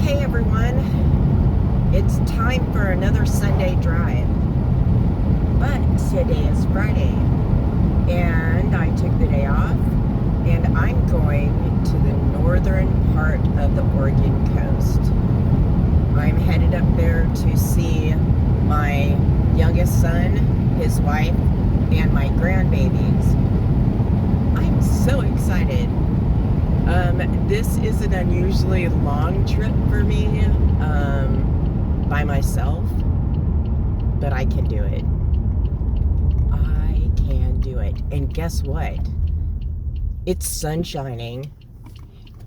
Okay, everyone, it's time for another Sunday drive. But today is Friday, and I took the day off, and I'm going to the northern part of the Oregon coast. I'm headed up there to see my youngest son, his wife, and my grandbabies. I'm so excited. This is an unusually long trip for me, by myself, but I can do it. I can do it. And guess what? It's sun shining,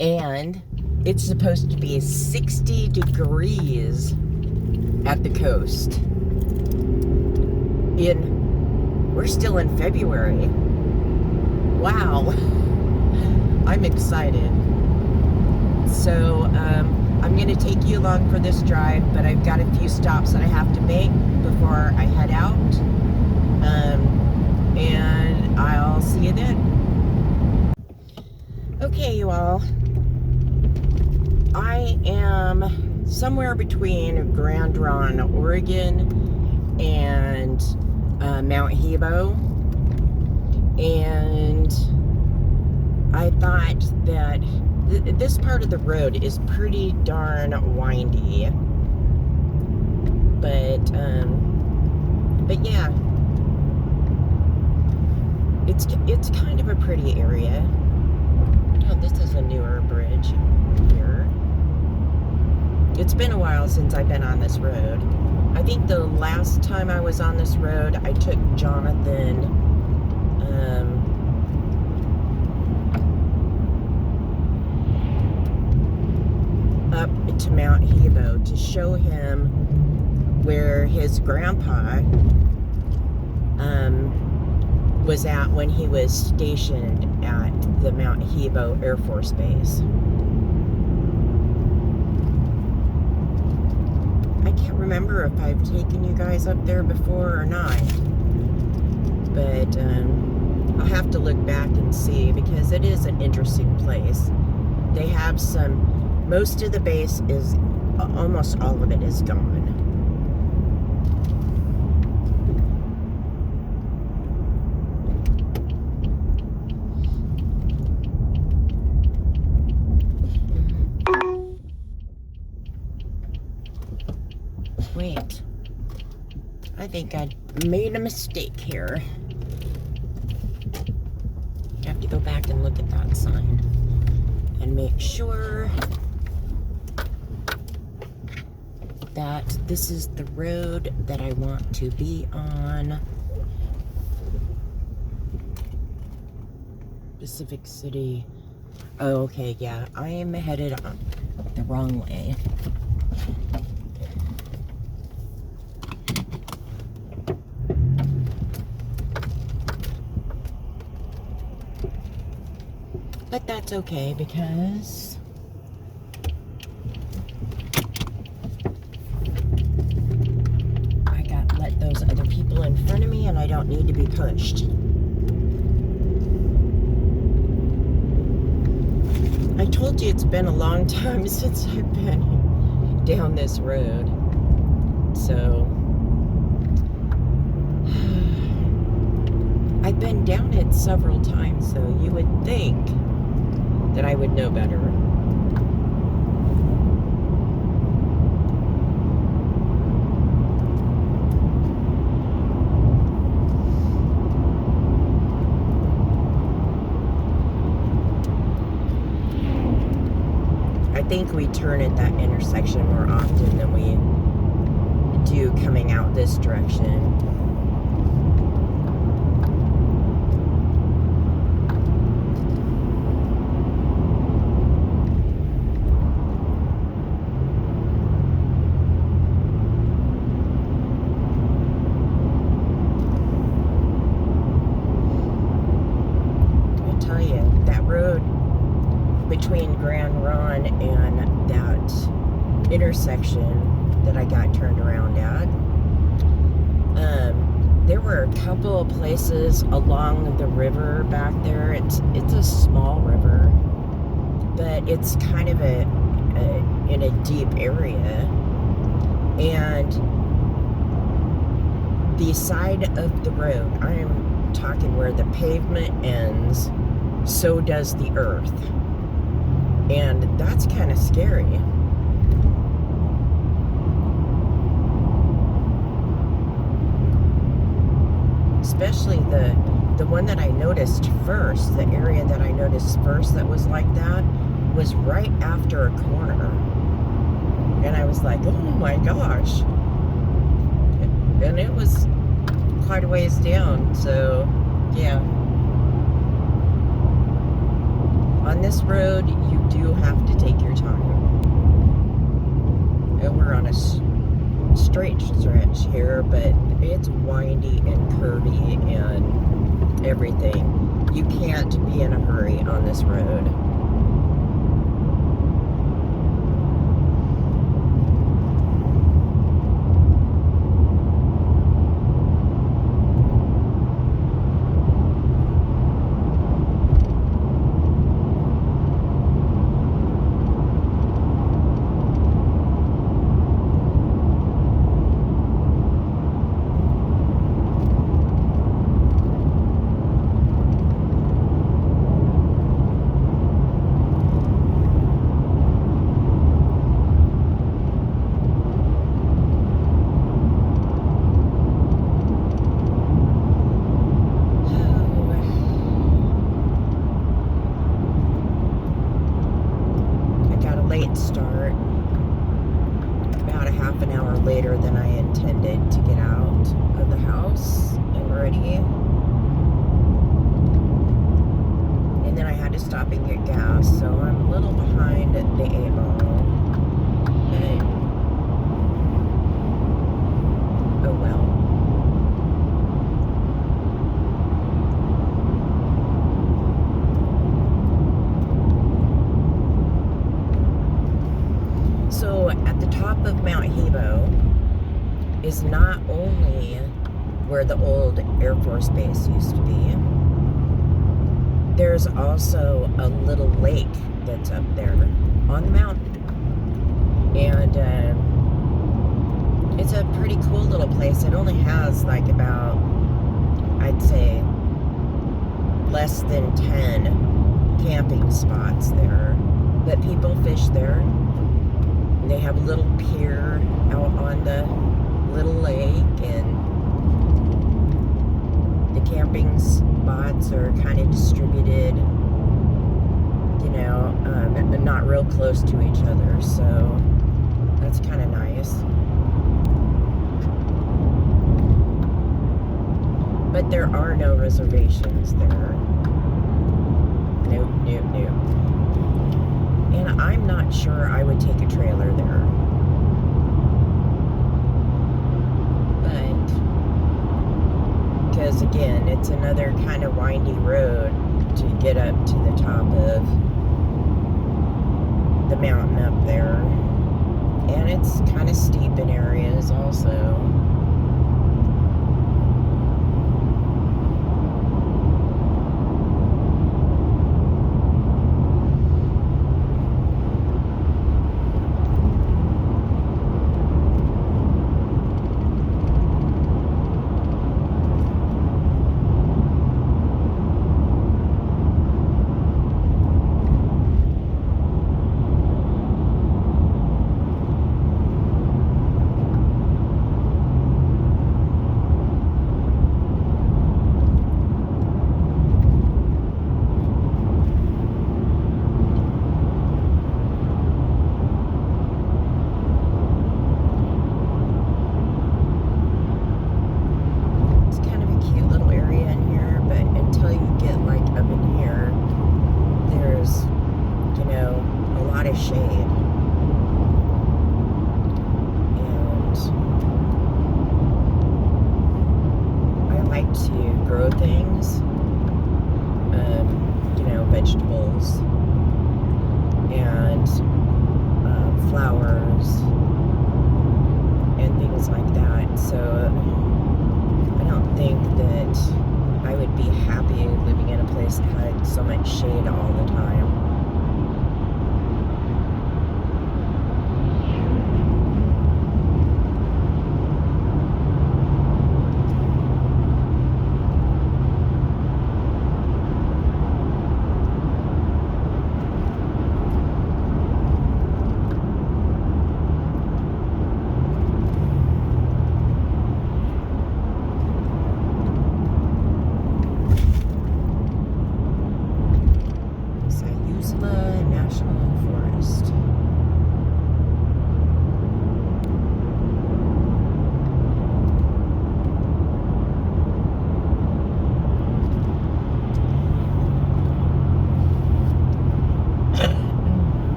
and it's supposed to be 60 degrees at the coast. We're still in February. Wow. I'm excited. So, I'm going to take you along for this drive, but I've got a few stops that I have to make before I head out. And I'll see you then. Okay, you all. I am somewhere between Grand Ronde, Oregon, and Mount Hebo. And I thought that this part of the road is pretty darn windy, but yeah, it's kind of a pretty area. Oh, this is a newer bridge here. It's been a while since I've been on this road. I think the last time I was on this road, I took Jonathan up to Mount Hebo to show him where his grandpa was at when he was stationed at the Mount Hebo Air Force Base. I can't remember if I've taken you guys up there before or not, but I'll have to look back and see, because it is an interesting place. They have most of the base is, almost all of it is gone. Wait, I think I made a mistake here. I have to go back and look at that sign and make sure that this is the road that I want to be on. Pacific City. Oh, okay, yeah, I am headed on the wrong way. But that's okay, because let those other people in front of me, and I don't need to be pushed. I told you it's been a long time since I've been down this road. So I've been down it several times, so you would think that I would know better. I think we turn at that intersection more often than we do coming out this direction. I tell you, that road between Grand Ronde and that intersection that I got turned around at, there were a couple of places along the river back there. It's a small river, but it's kind of in a deep area, and the side of the road, I am talking where the pavement ends, so does the earth. And that's kind of scary. Especially the one that I noticed first, the area that I noticed first that was like that, was right after a corner. And I was like, oh my gosh. And it was quite a ways down, so yeah. On this road, you do have to take your time. And we're on a straight stretch here, but it's windy and curvy and everything. You can't be in a hurry on this road. Start about a half an hour later than I intended to get out of the house and ready. And then I had to stop and get gas, so I'm a little behind the 8 Mile. But, oh well. So at the top of Mount Hebo is not only where the old Air Force Base used to be, there's also a little lake that's up there on the mountain. And it's a pretty cool little place. It only has like about, I'd say, less than 10 camping spots there. But people fish there. They have a little pier out on the little lake, and the camping spots are kind of distributed, you know, not real close to each other, so that's kind of nice. But there are no reservations there. Nope. And I'm not sure I would take a trailer there. But, because again, it's another kind of windy road to get up to the top of the mountain up there. And it's kind of steep in areas also. Things, you know, vegetables and flowers and things like that. So I don't think that I would be happy living in a place that had so much shade all the time.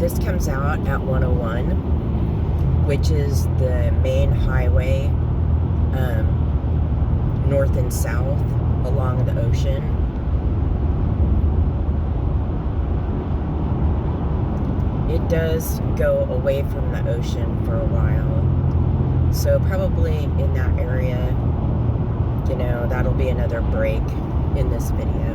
this comes out at 101, which is the main highway, north and south along the ocean. It does go away from the ocean for a while. So probably in that area, you know, that'll be another break in this video.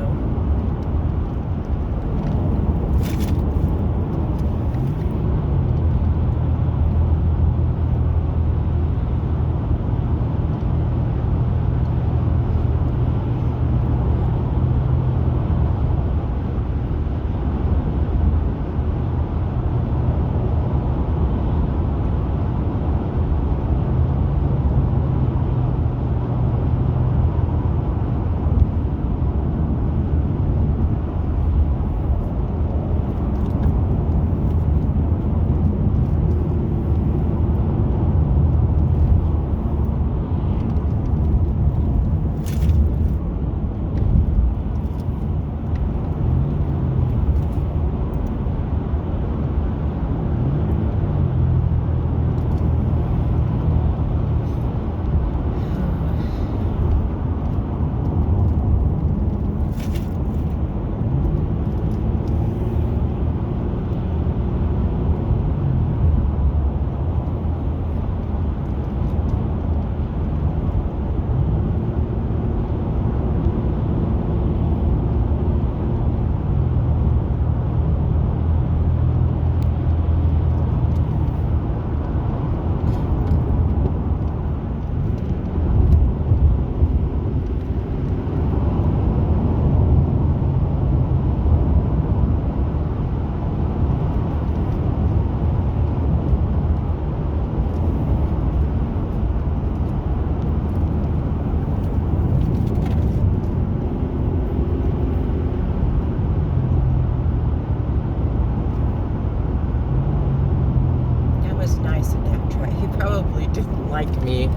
Like me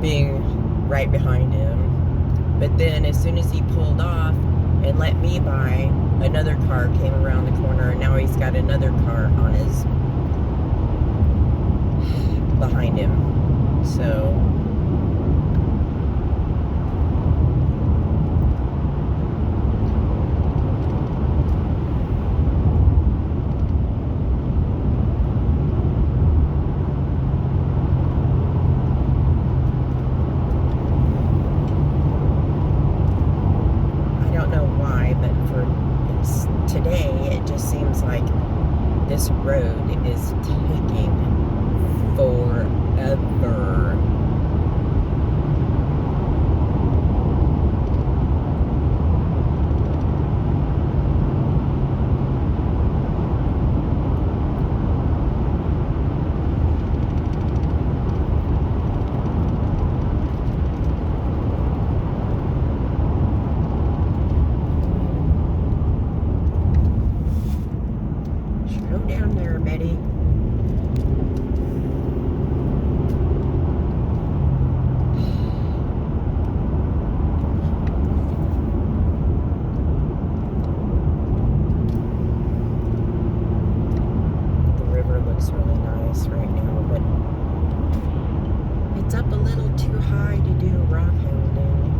being right behind him, but then as soon as he pulled off and let me by, another car came around the corner, and now he's got another car on his behind him. So today, it just seems like this road is taking forever. Down there, Betty. The river looks really nice right now, but it's up a little too high to do rock hounding.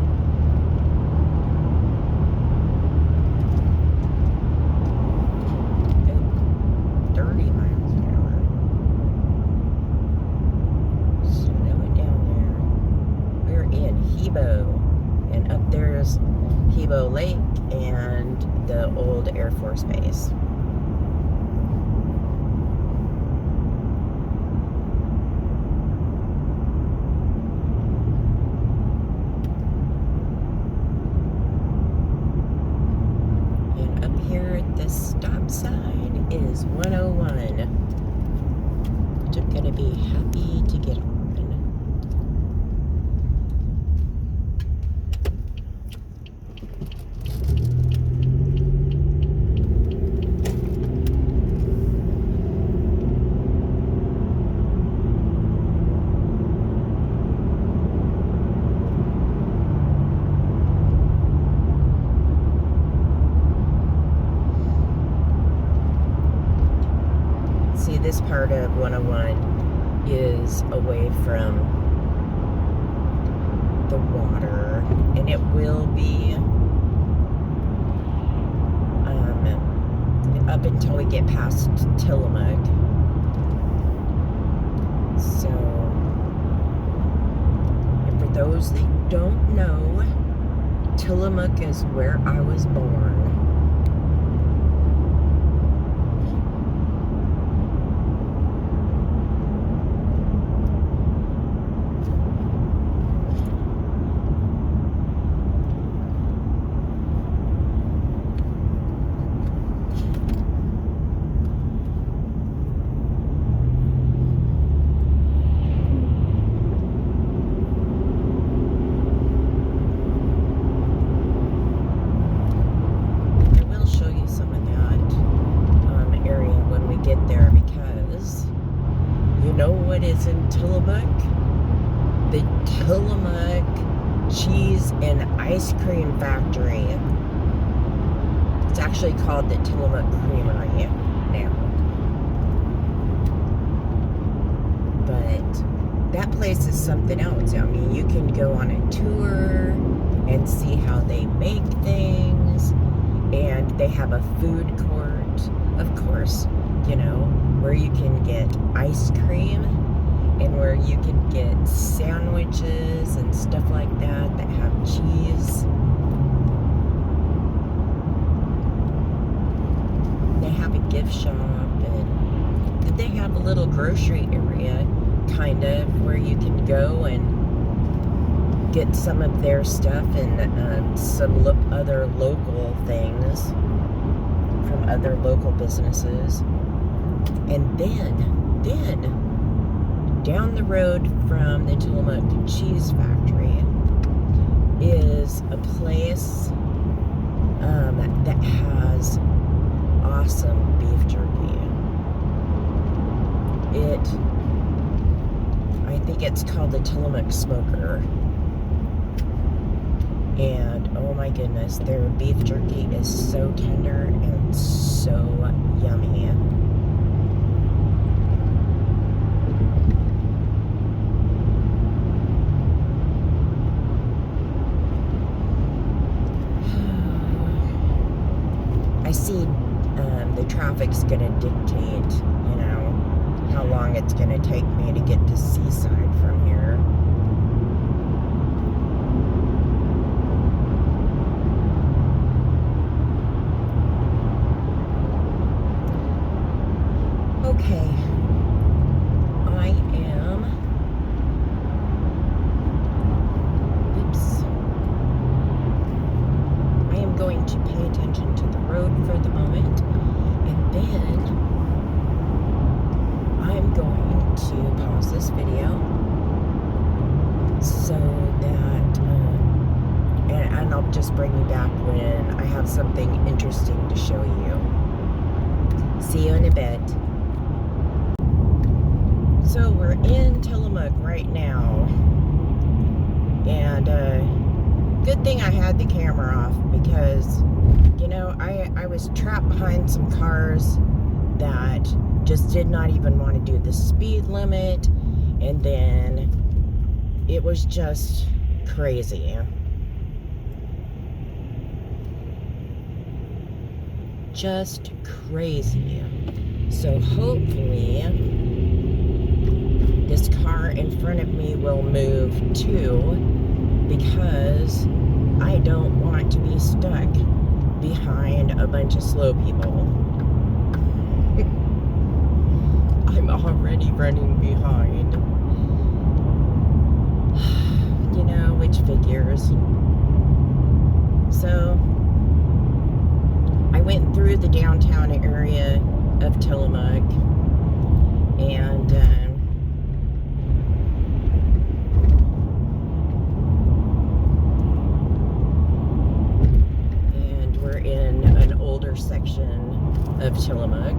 30 miles an hour. Slow it down there. We're in Hebo, and up there's Hebo Lake and the old Air Force Base. And up here at the stop sign is 101, which I'm gonna be happy to get on. this part of 101 is away from the water, and it will be up until we get past Tillamook. So, and for those that don't know, Tillamook is where I was born. What is in Tillamook? The Tillamook Cheese and Ice Cream Factory. It's actually called the Tillamook Creamery now. But that place is something else. I mean, you can go on a tour and see how they make things. And they have a food court, of course, you know, where you can get ice cream and where you can get sandwiches and stuff like that have cheese. They have a gift shop, and they have a little grocery area, kind of, where you can go and get some of their stuff and some other local things from other local businesses. And then down the road from the Tillamook Cheese Factory is a place that has awesome beef jerky. I think it's called the Tillamook Smoker. And oh my goodness, their beef jerky is so tender and so yummy. I see the traffic's gonna dictate, you know, how long it's gonna take me to get to Seaside from here. Okay, I am going to pay attention to the road for the moment, and then I'm going to pause this video so that, and I'll just bring you back when I have something interesting to show you. See you in a bit. So we're in Tillamook right now, and good thing I had the camera off, because, you know, I was trapped behind some cars that just did not even want to do the speed limit, and then it was just crazy. Just crazy. So hopefully this car in front of me will move too, because I don't want to be stuck behind a bunch of slow people. I'm already running behind. You know, which figures. So I went through the downtown area of Tillamook, and we're in an older section of Tillamook.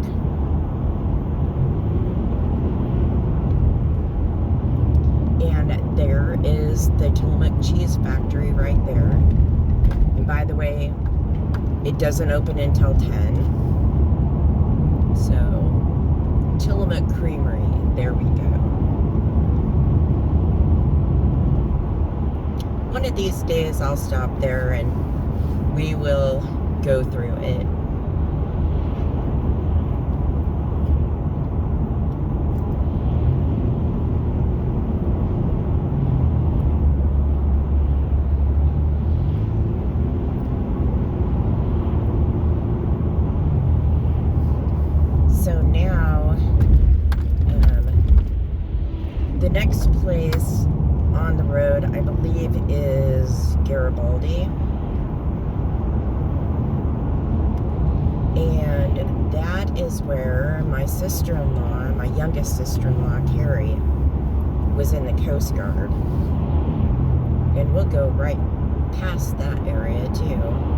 And there is the Tillamook Cheese Factory right there. And by the way, it doesn't open until 10. So, Tillamook Tillamook Creamery. There we go. One of these days I'll stop there and we will go through it. So now, the next place on the road, I believe, is Garibaldi. And that is where my sister-in-law, my youngest sister-in-law, Carrie, was in the Coast Guard. And we'll go right past that area, too.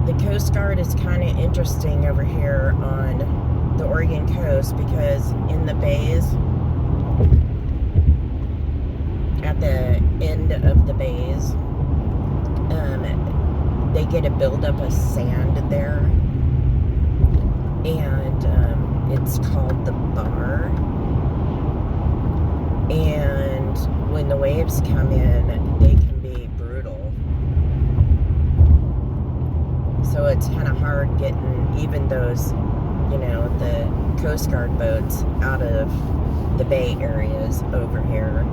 The Coast Guard is kind of interesting over here on the Oregon coast because in the bays, at the end of the bays, they get a buildup of sand there, and it's called the bar. And when the waves come in, they can be brutal. So it's kind of hard getting even those, the Coast Guard boats out of the bay areas over here.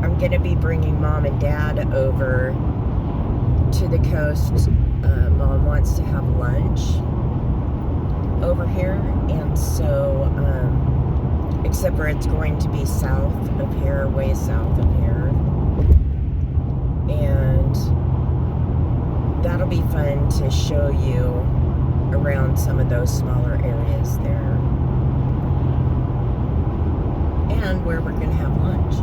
I'm going to be bringing Mom and Dad over to the coast. Mom wants to have lunch over here, and so except for it's going to be south of here, way south of here, and that'll be fun to show you around some of those smaller areas there and where we're going to have lunch.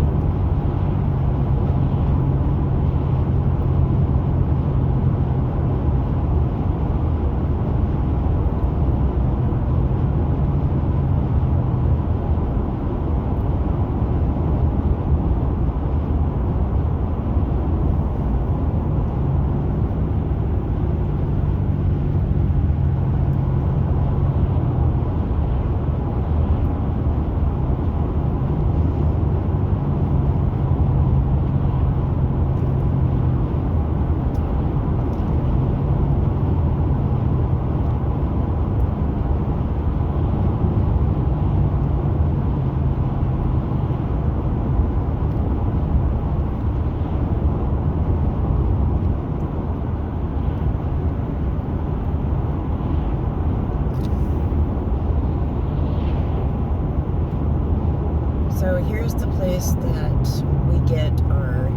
So here's the place that we get our,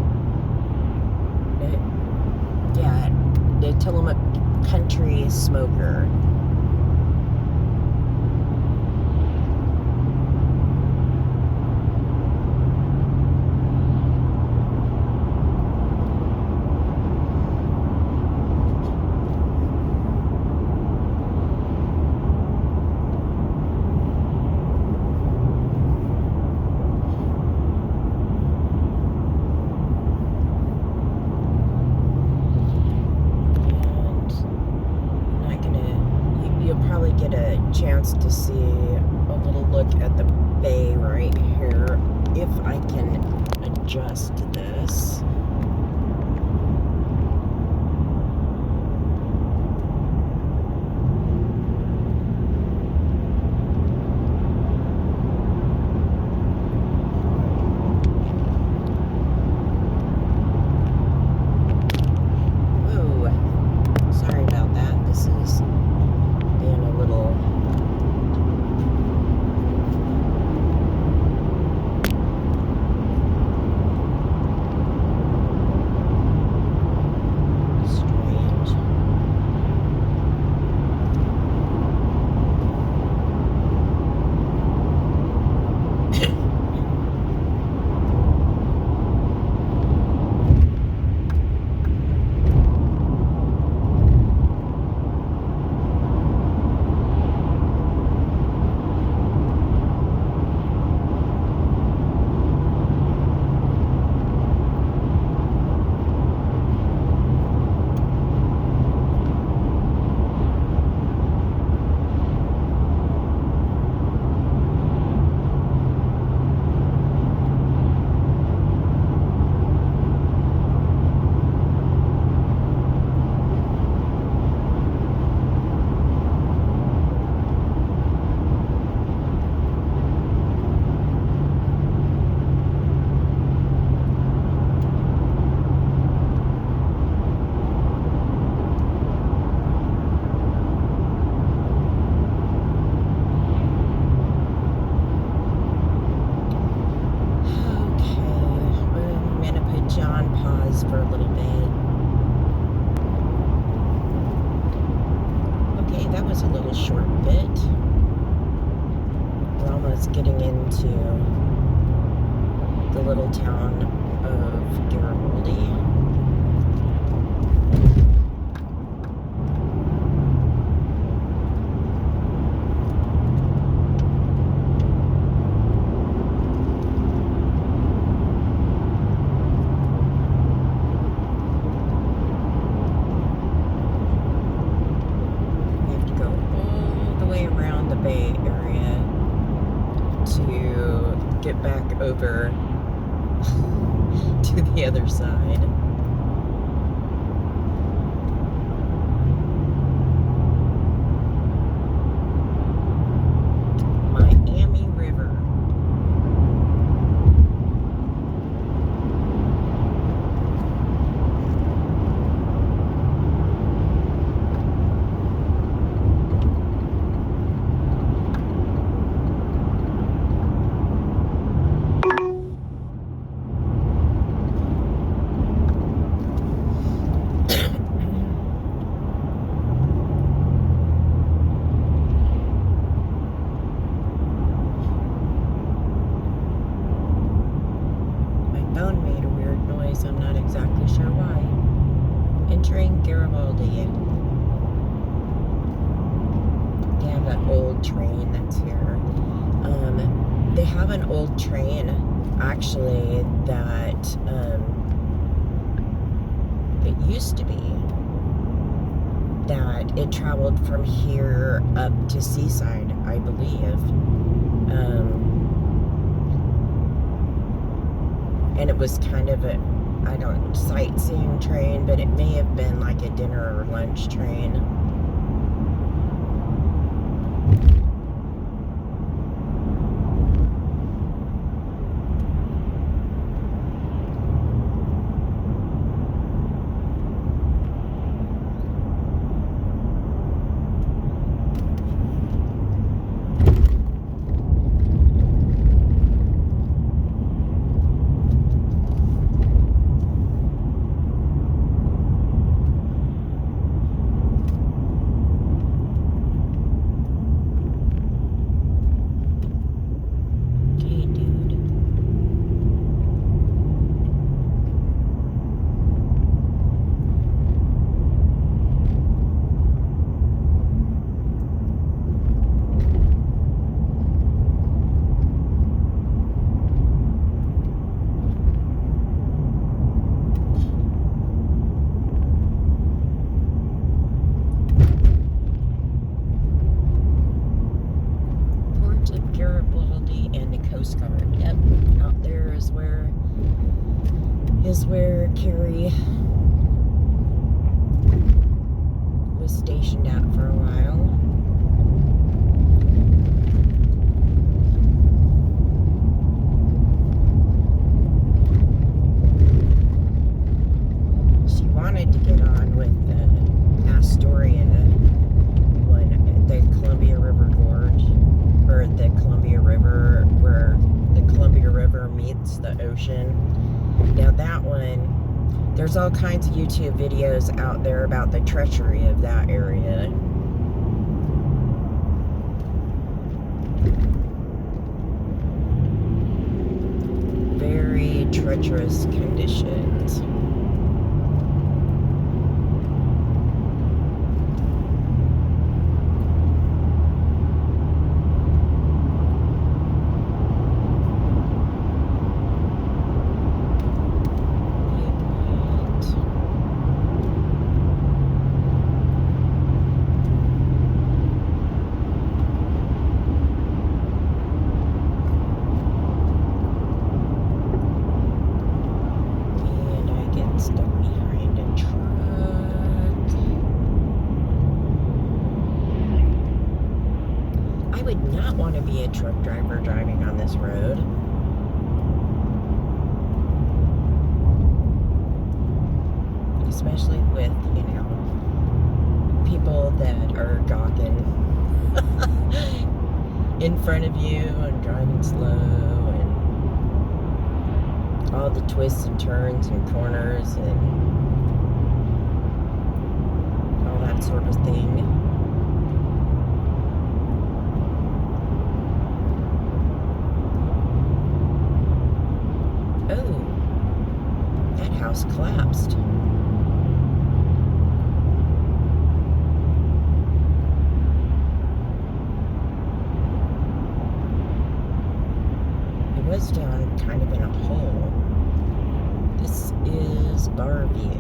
the Tillamook Country Smoker. Probably get a chance to see a little look at the bay right here if I can adjust this. Ooh, sorry about that. This is being a little on pause for a little bit. Okay, that was a little short bit. We're almost getting into the little town of Garibaldi. Bay Area to get back over to the other side. Miami River. Phone made a weird noise. I'm not exactly sure why. Entering Garibaldi. They have an old train that's here. They have an old train, actually, that it used to be that it traveled from here up to Seaside, I believe. And it was kind of a, sightseeing train, but it may have been like a dinner or lunch train. Yep, out there is where Carrie was stationed at for a while. She wanted to get on with the Astoria one, the Columbia River Gorge, or the Columbia River, where the Columbia River meets the ocean. Now that one, there's all kinds of YouTube videos out there about the treachery of that area. Very treacherous conditions. I would not want to be a truck driver driving on this road. Especially with, you know, people that are gawking in front of you and driving slow. And all the twists and turns and corners and all that sort of thing. Oh, that house collapsed. It was down kind of in a hole. This is Barview.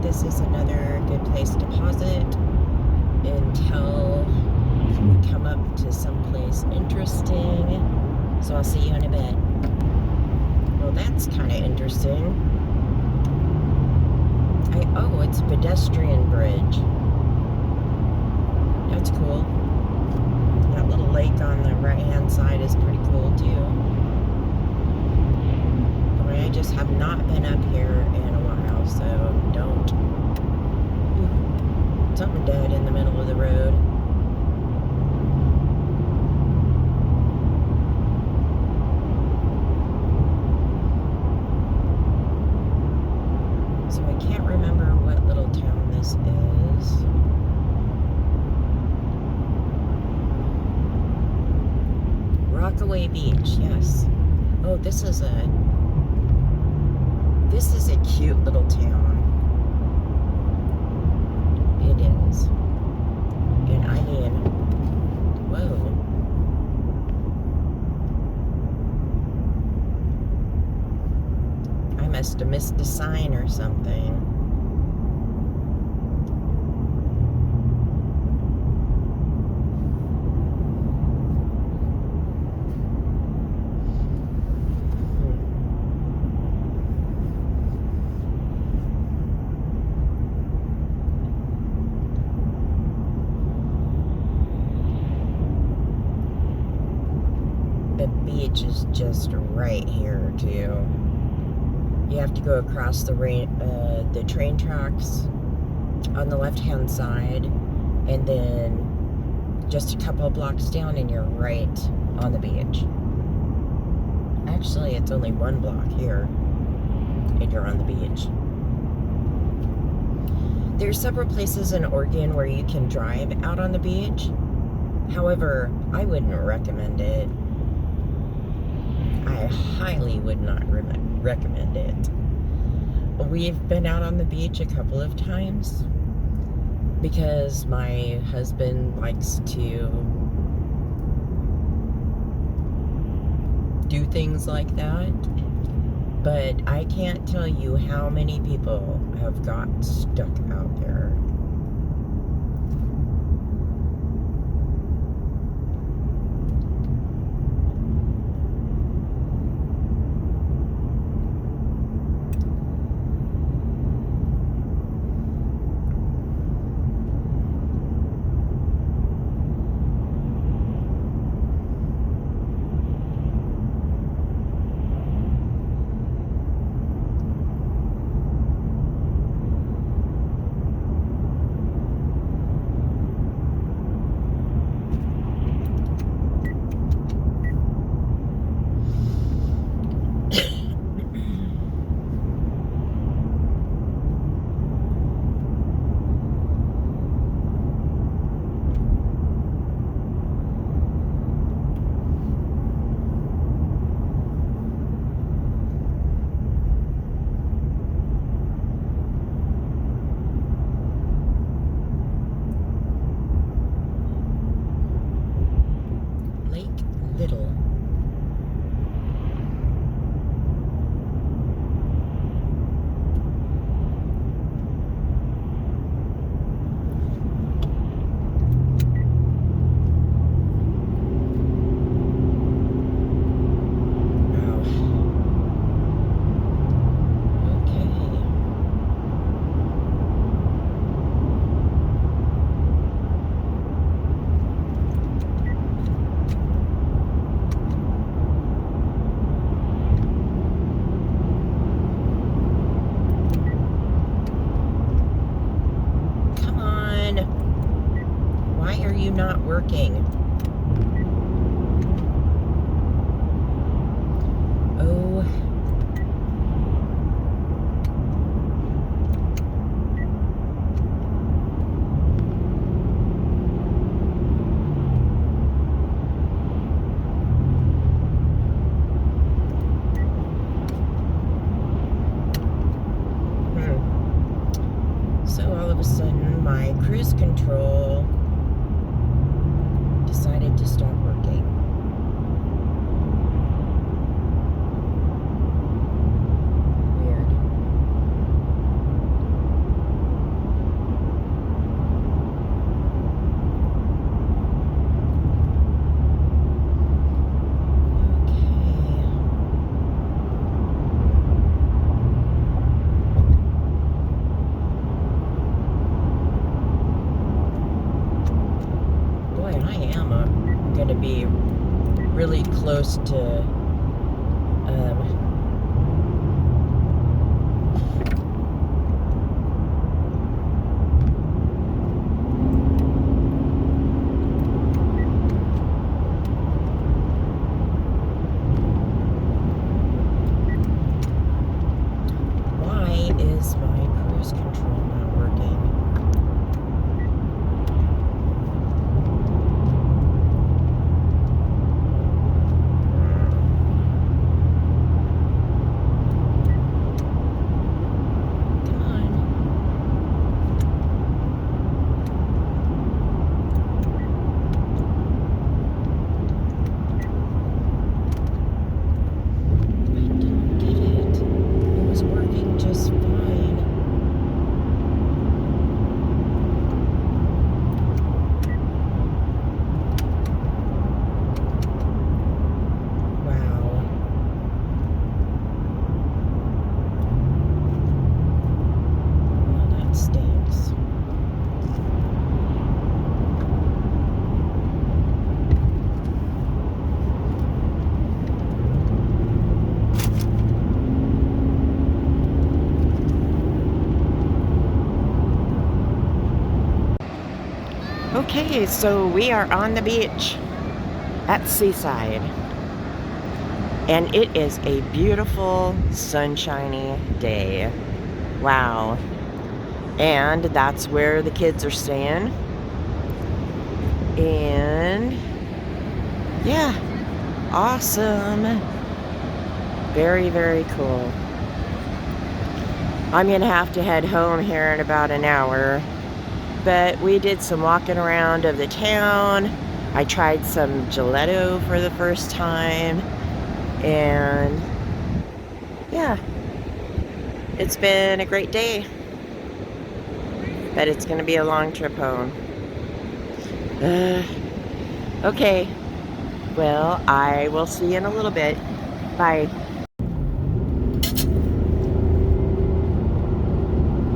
This is another good place to pause it until we come up to someplace interesting. So I'll see you in a bit. Well, that's kind of interesting. Oh, it's a pedestrian bridge. That's cool. That little lake on the right-hand side is pretty cool too. But I just have not been up here in a while, so don't. Ooh, something dead in the middle of the road. So I can't remember what little town this is. Rockaway Beach, yes. Oh, this is a cute little town. It is. And I mean, whoa. I must have missed a sign or something. The beach is just right here too. You have to go across the train tracks on the left-hand side, and then just a couple blocks down and you're right on the beach. Actually, it's only one block here and you're on the beach. There's several places in Oregon where you can drive out on the beach. However, I wouldn't recommend it. I highly would not recommend it. We've been out on the beach a couple of times because my husband likes to do things like that. But I can't tell you how many people have got stuck out there. little. Not working. Oh. So all of a sudden my cruise control decided to stop working. Weird. Okay. Boy, I am going to be really close to why is my cruise control not working? Okay, so we are on the beach at Seaside, and it is a beautiful, sunshiny day. Wow. And that's where the kids are staying. And yeah, awesome. Very, very cool. I'm gonna have to head home here in about an hour. But we did some walking around of the town. I tried some gelato for the first time. And yeah, it's been a great day. But it's going to be a long trip home. Okay. Well, I will see you in a little bit. Bye.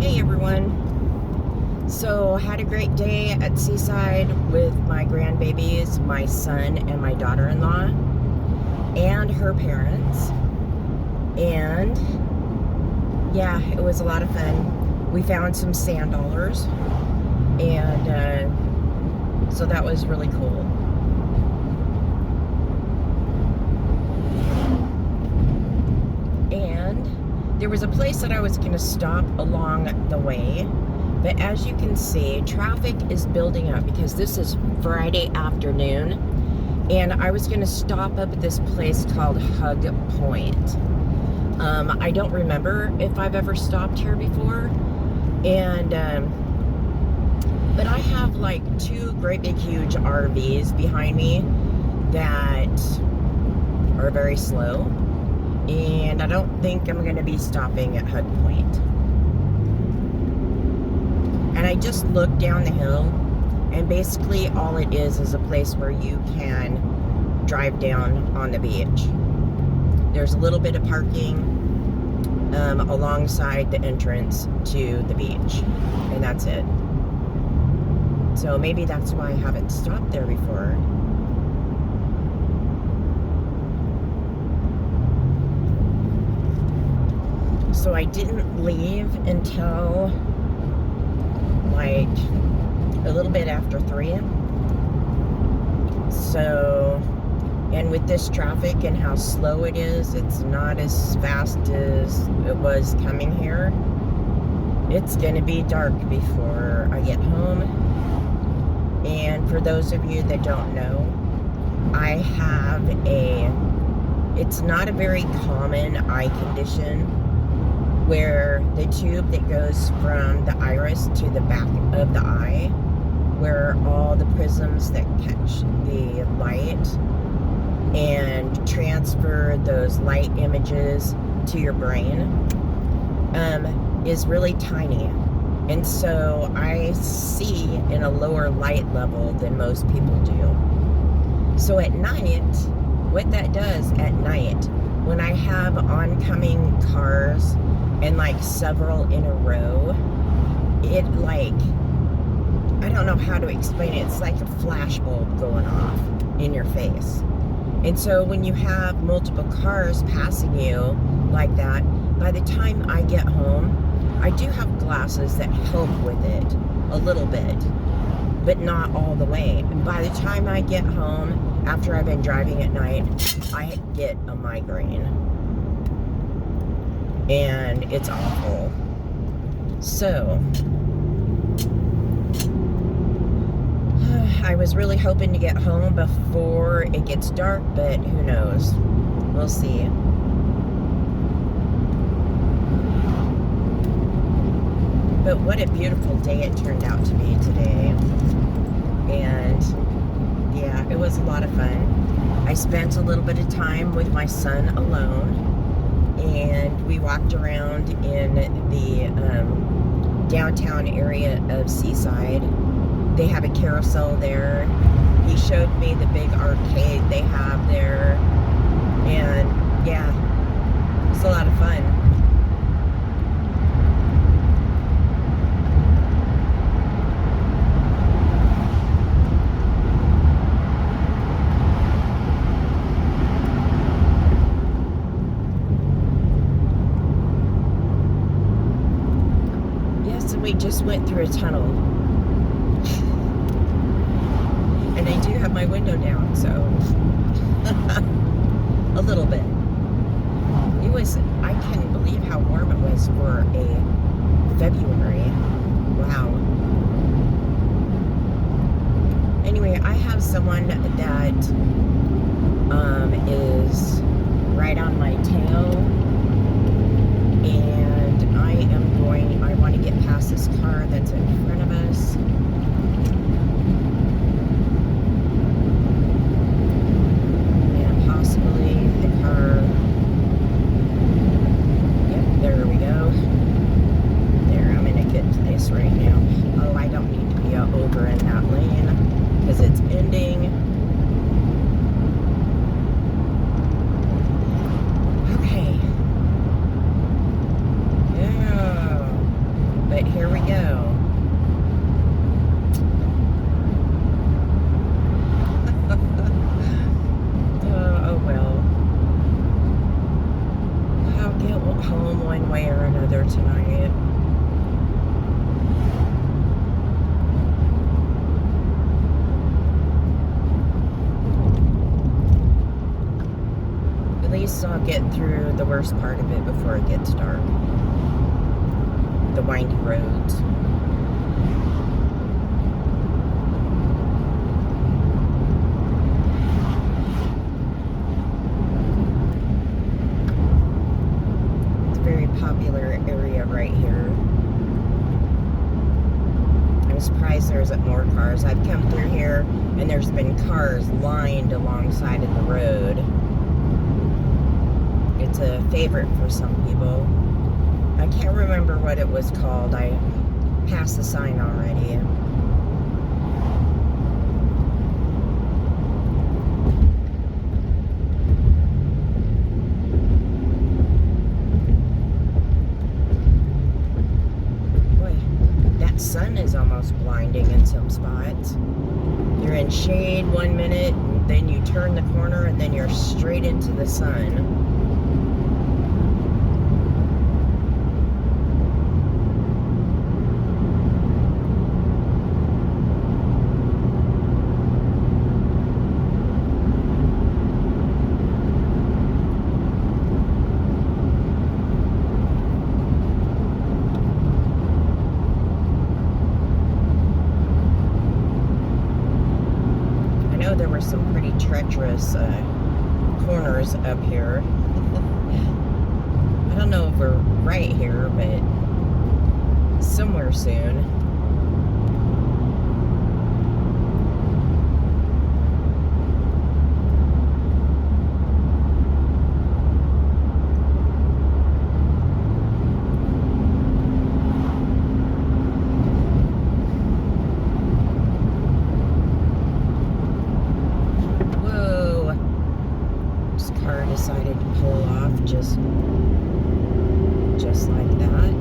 Hey, everyone. So, had a great day at Seaside with my grandbabies, my son and my daughter-in-law, and her parents. And yeah, it was a lot of fun. We found some sand dollars, and so that was really cool. And there was a place that I was going to stop along the way. But as you can see, traffic is building up because this is Friday afternoon. And I was going to stop up at this place called Hug Point. I don't remember if I've ever stopped here before. And, but I have like two great big huge RVs behind me. that are very slow, and I don't think I'm going to be stopping at Hug Point. And I just looked down the hill, and basically all it is a place where you can drive down on the beach. There's a little bit of parking alongside the entrance to the beach, and that's it. So maybe that's why I haven't stopped there before. So I didn't leave until like a little bit after 3. So, and with this traffic and how slow it is, it's not as fast as it was coming here. It's gonna be dark before I get home. And for those of you that don't know, I have it's not a very common eye condition, where the tube that goes from the iris to the back of the eye, where all the prisms that catch the light and transfer those light images to your brain, is really tiny. And so I see in a lower light level than most people do. So at night, what that does at night, when I have oncoming cars and like several in a row, it like, I don't know how to explain it. It's like a flashbulb going off in your face. And so when you have multiple cars passing you like that, by the time I get home, I do have glasses that help with it a little bit, but not all the way. And by the time I get home, after I've been driving at night, I get a migraine. And it's awful. So, I was really hoping to get home before it gets dark, but who knows? We'll see. But what a beautiful day it turned out to be today. And yeah, it was a lot of fun. I spent a little bit of time with my son alone, and we walked around in the downtown area of Seaside. They have a carousel there. He showed me the big arcade they have there. And yeah, it's a lot of fun. Yes, and we just went through a tunnel. And I do have my window down, so a little bit. It was, I can't believe how warm it was for a February. Wow. Anyway, I have someone that is right on my tail, and I want to get past this car that's in front of us. Right now. Oh, I don't need to be over in that lane because it's ending. Okay. Yeah. But here we go. Oh well. I'll get home one way or another tonight. So I'll get through the worst part of it before it gets dark. The windy roads. It's a very popular area right here. I'm surprised there isn't more cars. I've come through here And there's been cars lined alongside of the road. It's a favorite for some people. I can't remember what it was called. I passed the sign already. Boy, that sun is almost blinding in some spots. You're in shade 1 minute, and then you turn the corner, and then you're straight into the sun. There were some pretty treacherous corners up here. I don't know if we're right here, but somewhere soon. Decided to pull off just like that.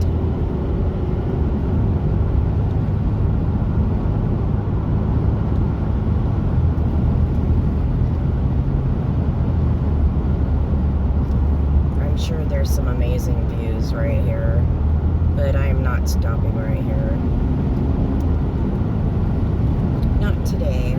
I'm sure there's some amazing views right here, but I'm not stopping right here. Not today.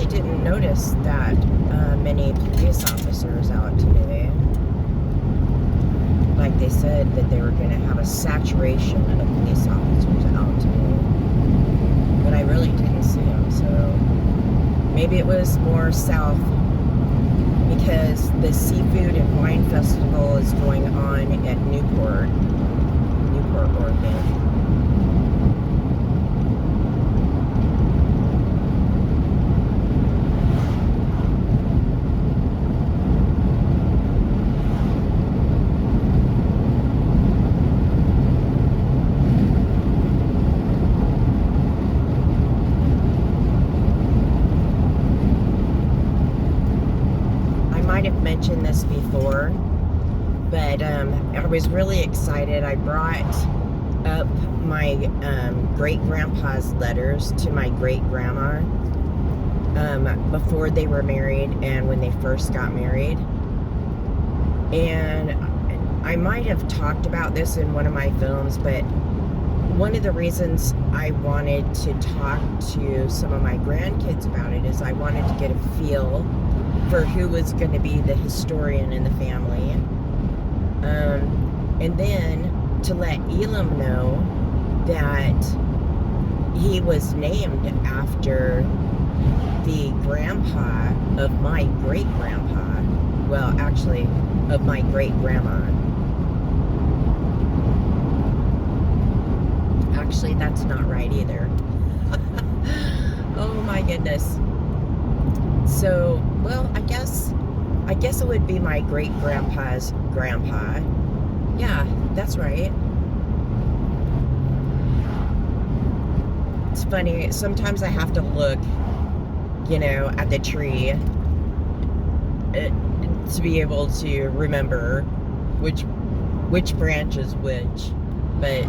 Didn't notice that many police officers out today. Like they said that they were going to have a saturation of police officers out today, but I really didn't see them. So maybe it was more south because the Seafood and Wine Festival is going on at Newport, Oregon. Mentioned this before, but I was really excited. I brought up my great-grandpa's letters to my great-grandma before they were married and when they first got married. And I might have talked about this in one of my films, but one of the reasons I wanted to talk to some of my grandkids about it is I wanted to get a feel for who was going to be the historian in the family. And then to let Elam know that he was named after the grandpa of my great-grandpa. Well, actually, of my great-grandma. Actually, that's not right either. Oh my goodness. So, well, I guess it would be my great-grandpa's grandpa. Yeah, that's right. It's funny, sometimes I have to look, at the tree to be able to remember which branch is which. But,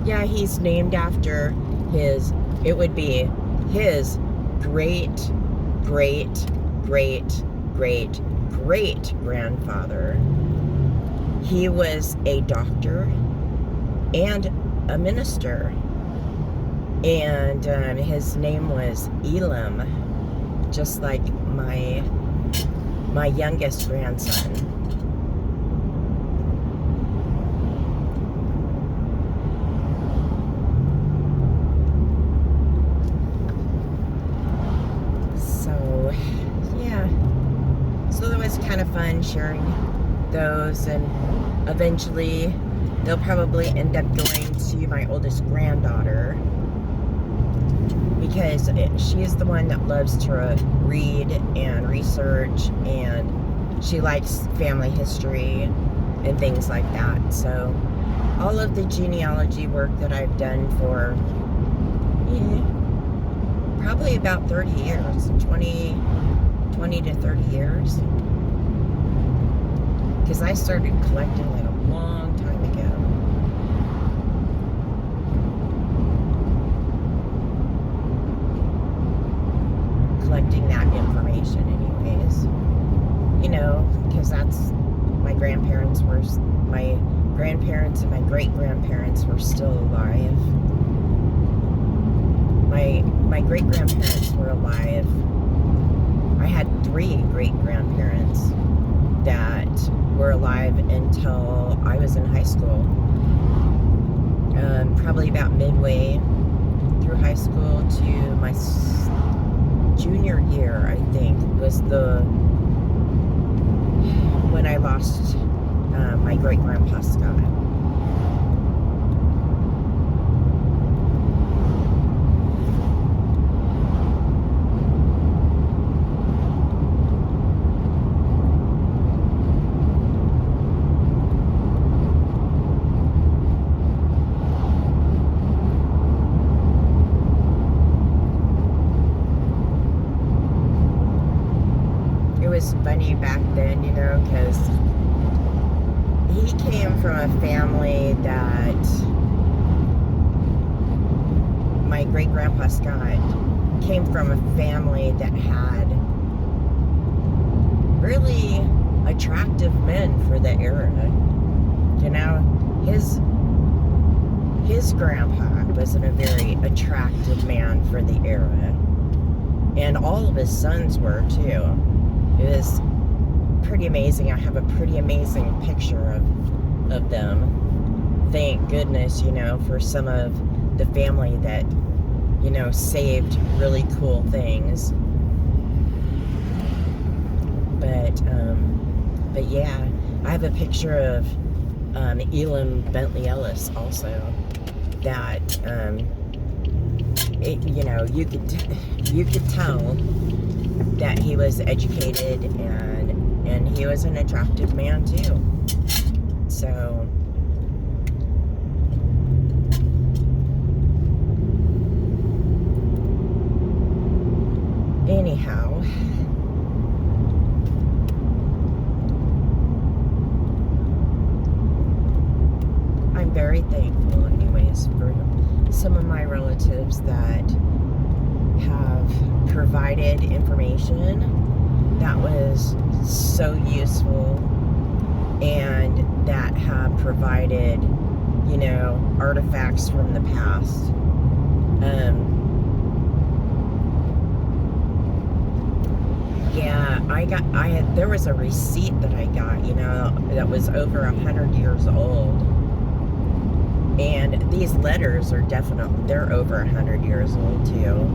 yeah, he's named after it would be his great-great-great-great-great-grandfather. He was a doctor and a minister, and his name was Elam, just like my my youngest grandson. So, yeah. So it was kind of fun sharing those, and eventually they'll probably end up going to my oldest granddaughter, because she is the one that loves to read and research, and she likes family history and things like that. So all of the genealogy work that I've done for probably about 30 years, 20 to 30 years, because I started collecting it a long time ago. Collecting that information anyways, you know, because that's, my grandparents and my great-grandparents were still alive. My great-grandparents were alive. I had 3 great-grandparents that were alive until I was in high school. Probably about midway through high school to my junior year, I think, was when I lost my great-grandpa Scott. It was funny back then, you know, because he came from a family that, my great-grandpa Scott came from a family that had really attractive men for the era. You know, his grandpa wasn't a very attractive man for the era, and all of his sons were too. It was pretty amazing. I have a pretty amazing picture of them. Thank goodness, you know, for some of the family that, you know, saved really cool things. But yeah, I have a picture of Elam Bentley Ellis also, that you know, you could tell that he was educated, and he was an attractive man too. So anyhow, I'm very thankful anyways for some of my relatives that have provided information that was so useful, and that have provided, you know, artifacts from the past. Yeah, there was a receipt that I got, you know, that was over 100 years old. And these letters are they're over 100 years old too.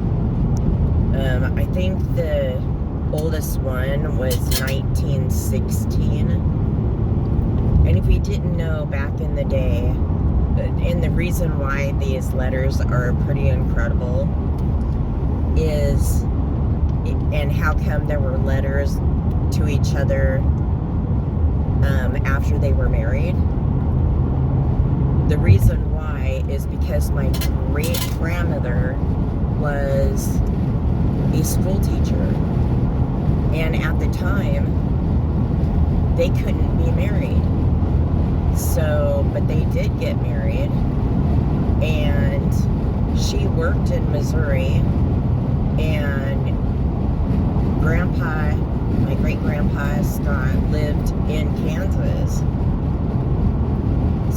I think the oldest one was 1916. And if you didn't know, back in the day, and the reason why these letters are pretty incredible is, and how come there were letters to each other after they were married. The reason why is because my great-grandmother was a school teacher, and at the time they couldn't be married. So, but they did get married, and she worked in Missouri, and my great-grandpa Scott lived in Kansas.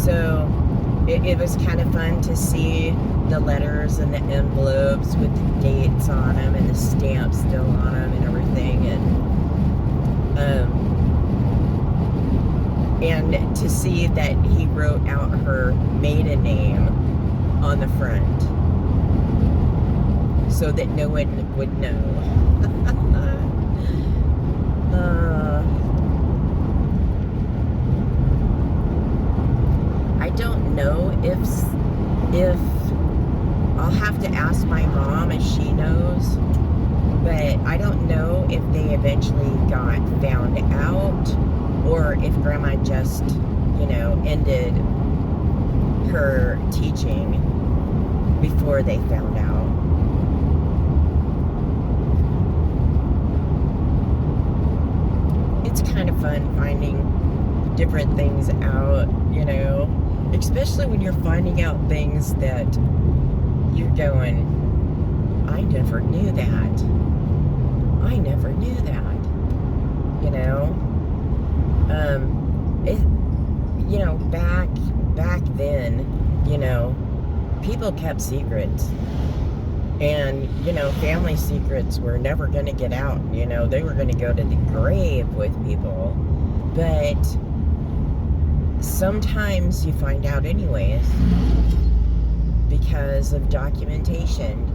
So it was kind of fun to see the letters and the envelopes with the dates on them and the stamps still on them and everything. And And to see that he wrote out her maiden name on the front so that no one would know. I don't know if I'll have to ask my mom if she knows, but I don't know if they eventually got found out or if Grandma just, ended her teaching before they found out. It's kind of fun finding different things out, especially when you're finding out things that you're going, I never knew that. I never knew that. Back then, people kept secrets. And, family secrets were never going to get out. They were going to go to the grave with people. But sometimes you find out anyways because of documentation,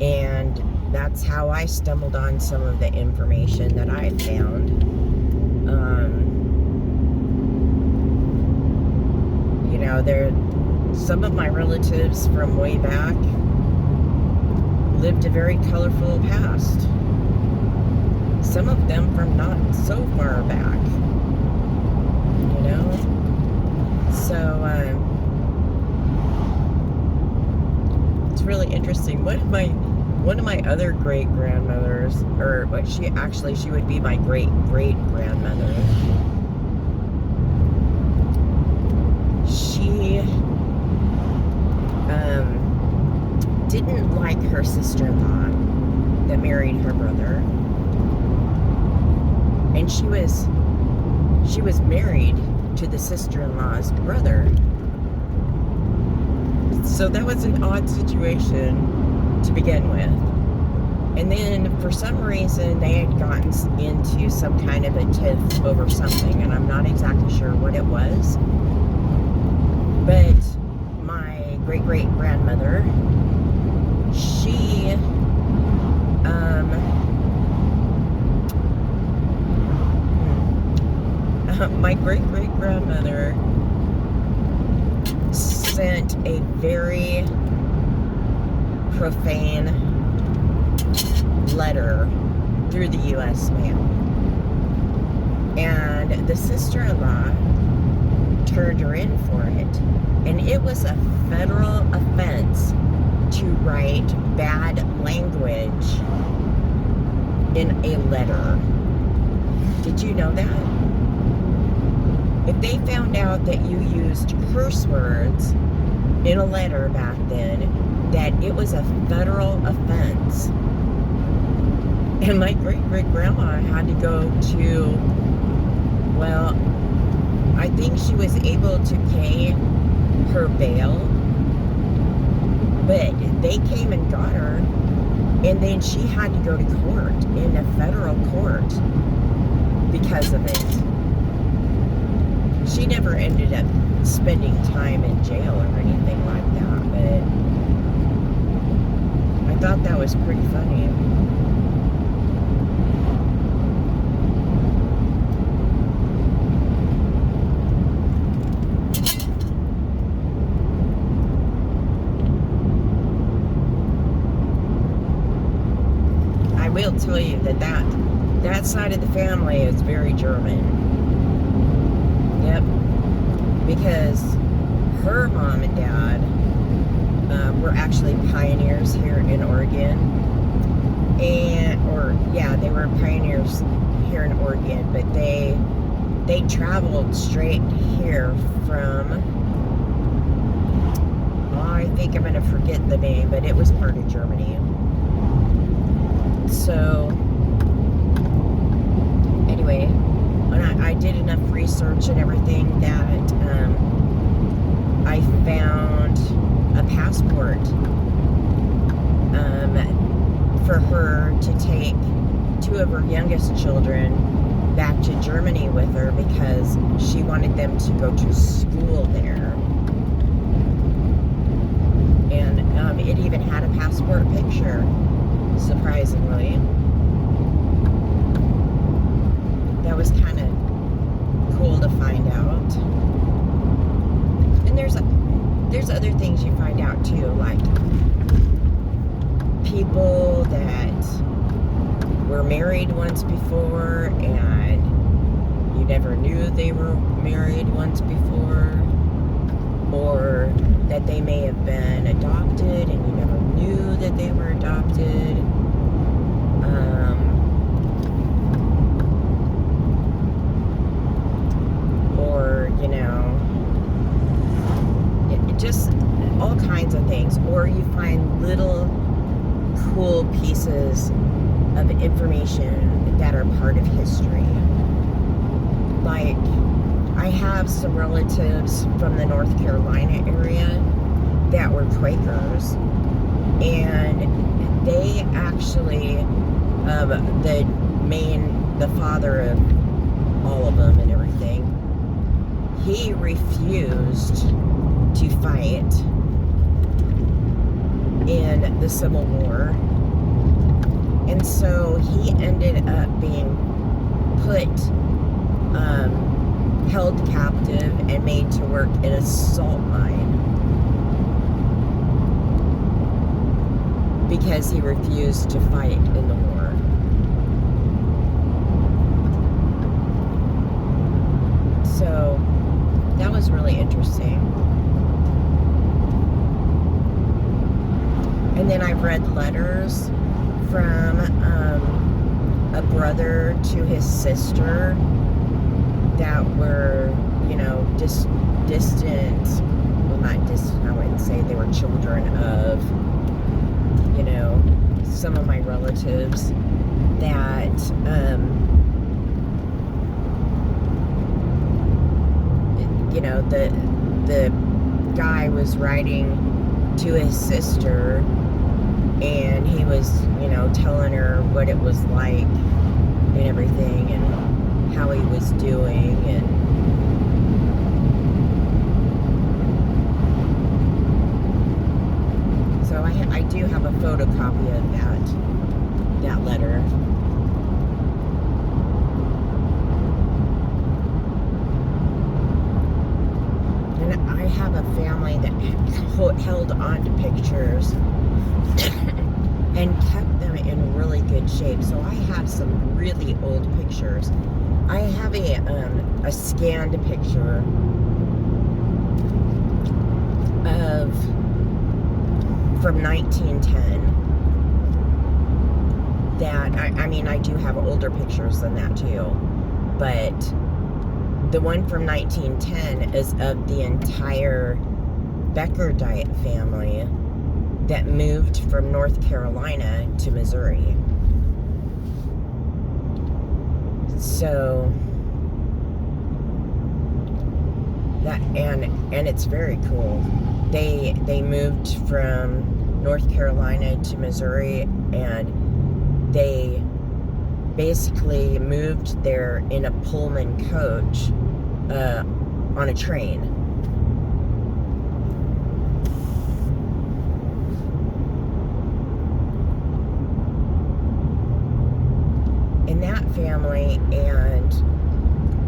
and that's how I stumbled on some of the information that I found. Some of my relatives from way back lived a very colorful past. Some of them from not so far back, So, it's really interesting. One of my other great grandmothers, or she would be my great great grandmother. She didn't like her sister-in-law that married her brother, and she was married to the sister-in-law's brother. So that was an odd situation to begin with. And then for some reason they had gotten into some kind of a tiff over something, and I'm not exactly sure what it was. But my great-great-grandmother, she my great-great-grandmother sent a very profane letter through the U.S. mail. And the sister-in-law turned her in for it. And it was a federal offense to write bad language in a letter. Did you know that? If they found out that you used curse words in a letter back then, that it was a federal offense. And my great-great-grandma had to go to, well, I think she was able to pay her bail, but they came and got her, and then she had to go to court, in a federal court, because of it. She never ended up spending time in jail or anything like that, but I thought that was pretty funny. I will tell you that side of the family is very German. Yep. Because her mom and dad were actually pioneers here in Oregon. They were pioneers here in Oregon, but they traveled straight here from, I think I'm going to forget the name, but it was part of Germany. So, anyway, when I did enough research and everything that I found a passport for her to take two of her youngest children back to Germany with her because she wanted them to go to school there. And it even had a passport picture, surprisingly. That was kind of cool to find out. And there's other things you find out too, like people that were married once before and you never knew they were married once before, or that they may have been adopted and you never knew that they were adopted. Or, you know, just all kinds of things. Or you find little cool pieces of information that are part of history. Like, I have some relatives from the North Carolina area that were Quakers, and they actually, the father of all of them and everything, he refused to fight in the Civil War, and so he ended up being held captive and made to work in a salt mine because he refused to fight in the war. So that was really interesting. And then I've read letters from a brother to his sister that were, you know, distant, well, not distant, I wouldn't say, they were children of, you know, some of my relatives that, you know, the guy was writing to his sister, and he was, you know, telling her what it was like and everything, and how he was doing, and so I do have a photocopy of that letter. And I have a family that held on to pictures and kept them in really good shape. So I have some really old pictures. I have a scanned picture of from 1910 that I mean, I do have older pictures than that too, but the one from 1910 is of the entire Becker Diet family that moved from North Carolina to Missouri. So that, and it's very cool. They moved from North Carolina to Missouri, and they basically moved there in a Pullman coach on a train. And that family and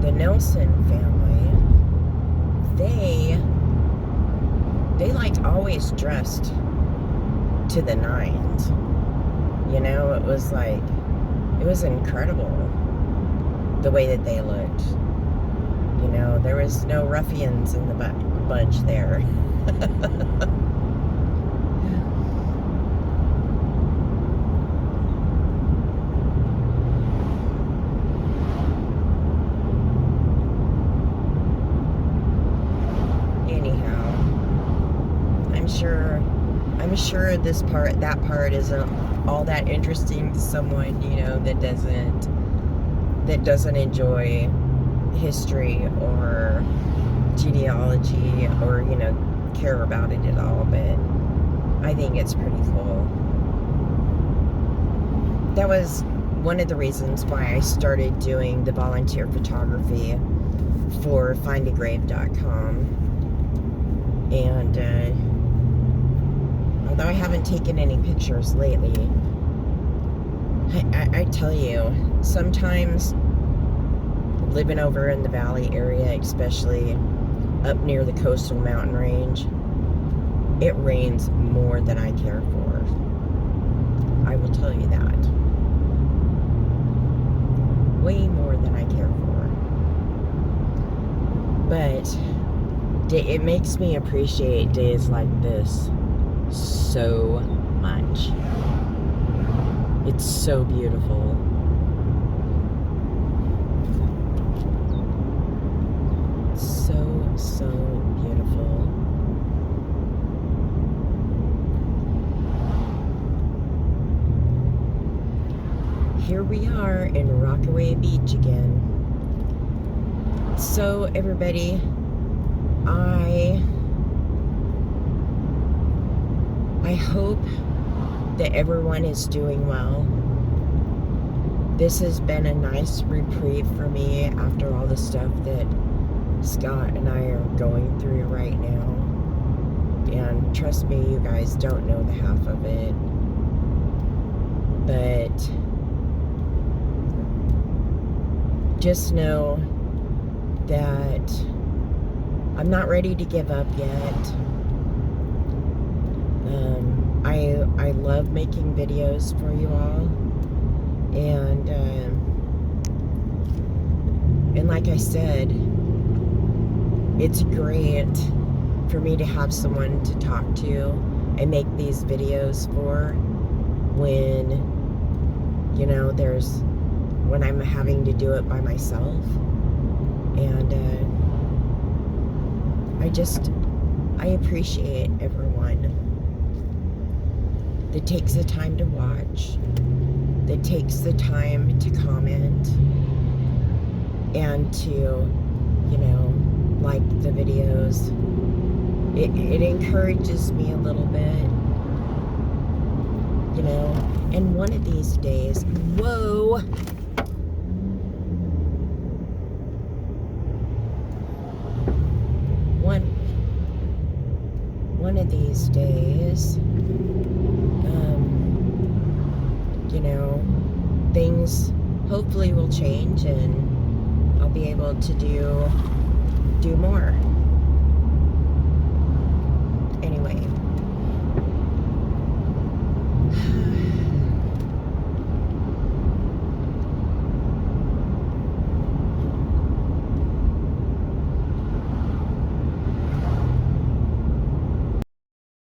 the Nelson family, they like always dressed to the nines. You know, it was like, it was incredible the way that they looked. You know, there was no ruffians in the bunch there. Anyhow, I'm sure that part isn't all that interesting to someone, you know, that doesn't enjoy history or genealogy, or, you know, care about it at all, but I think it's pretty cool. That was one of the reasons why I started doing the volunteer photography for findagrave.com. And although I haven't taken any pictures lately, I tell you, sometimes living over in the valley area, especially up near the coastal mountain range, it rains more than I care for. I will tell you that. Way more than I care for. But it makes me appreciate days like this so much. It's so beautiful. So beautiful. Here we are in Rockaway Beach again. So everybody, I hope that everyone is doing well. This has been a nice reprieve for me after all the stuff that Scott and I are going through right now. And trust me, you guys don't know the half of it. But just know that I'm not ready to give up yet. I love making videos for you all, and like I said, it's great for me to have someone to talk to and make these videos for when, you know, when I'm having to do it by myself. And I appreciate everyone that takes the time to watch, that takes the time to comment, and to, you know, like the videos. It encourages me a little bit, you know. And one of these days, whoa, one of these days, you know, things hopefully will change and I'll be able to do more.